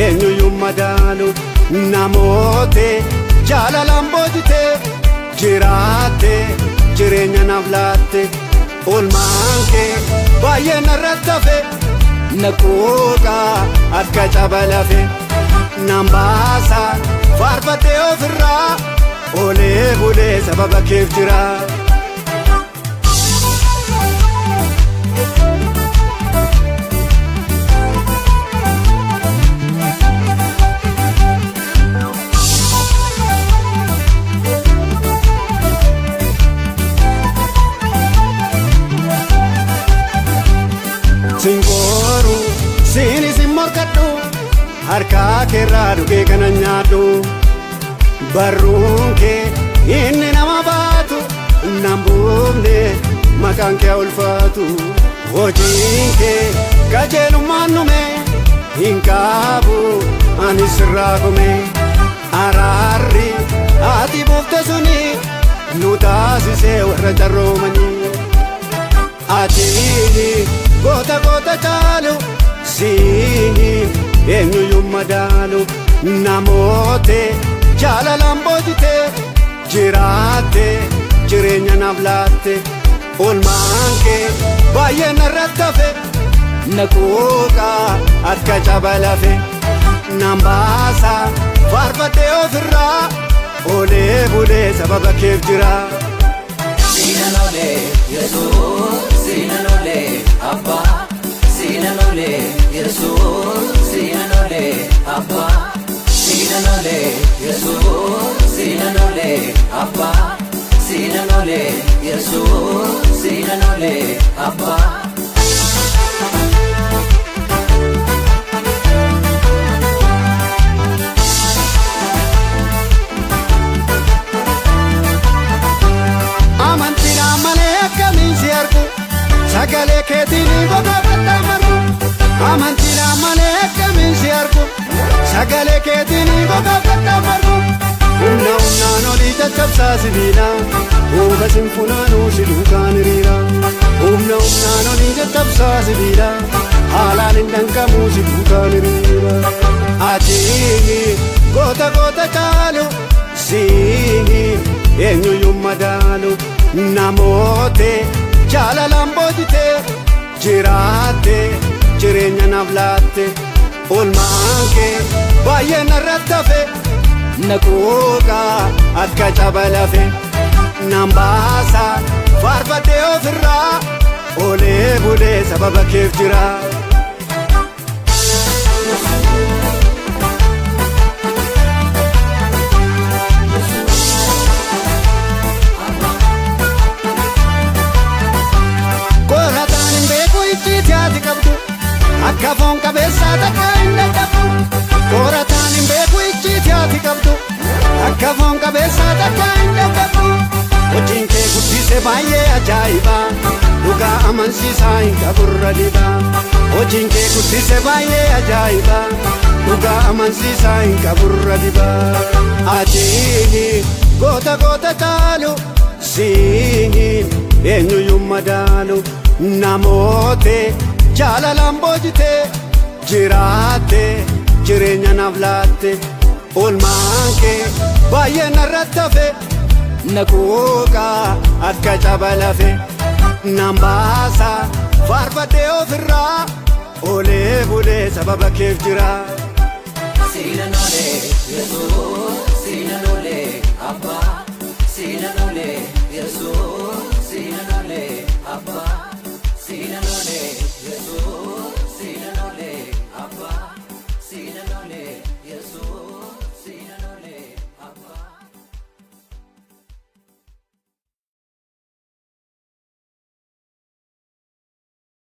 eenyuyyuu madaalu namoote jaalalaan boojite jiraatte jireenya naaf laatte oolmaan kee baay'ee narratti hafe naquuqaa akka cabalafe nan baasa faarfadhee ofirraa oolee bulee sababa keef jira. Singoru sini simorkadhu harkaa keerraa dhugee kana nyaadhu barruun kee inni nama baatu nan buufne maqaan kee ulfaatu hojiin kee qajeelummaan nume hin qaabu ani sirraa gume araarri ati buufte suni nu taasisee warra carroomanii ati goota goota caalu siin eenyuyyuu madaalu namoote jaalalaan boojite jiraatte jireenya naaf laatte oolmaan kee baay'ee narratti hafe naquuqaa akka cabalafe nan baasa faarfadhee ofirraa oolee bulee sababa keef jira. Sinanole Yesuus sinanole Abba sinanole Yesuus sinanole Abba sinanole Yesuus sinanole Abba sinanole Yesuus sinanole Abba. Sagalee keetiin gogaa fattaamaru amantiidhaan malee akkamiin si argu sagalee keetiin gogaa fattaamaru humna humnaan olii caccabsaa sibiila huuba sinfunaanuu si duukaan hiriira humna humnaan olii caccabsaa sibiila haalaan hin danqamuu si duukaan hiriira ati goota goota caalu siin eenyuyyuu madaalu namoote jaalalaan boojite jiraatte jireenya naaf laatte oolmaan kee baay'ee narratti hafe naquuqaa akka cabalafe nan baasa faarfadhee ofirraa oolee bulee sababa keef jira. Akka foon qabeessaa takka hin dadhabu qorataan hin beeku icciiti ati qabdu akka foon qabeessaa takka hin dadhabu hojiin kee guddise baay'ee ajaa'iba dhugaa amansiisaa hin qaburra dhiba hojiin kee guddise baay'ee ajaa'iba dhugaa amansiisaa hin qaburra dhiba ati goota goota caalu siin eenyuyyuu madaalu namoote jaalalaan boojite jiraatte jireenya naaf laatte oolmaan kee baay'ee narratti hafe naquuqaa akka cabalafe nan baasa faarfadhee ofirraa oolee bulee sababa keef jira. Sinanole Yesuus sinanole Abba sinanole Yesuus sinanole Abba.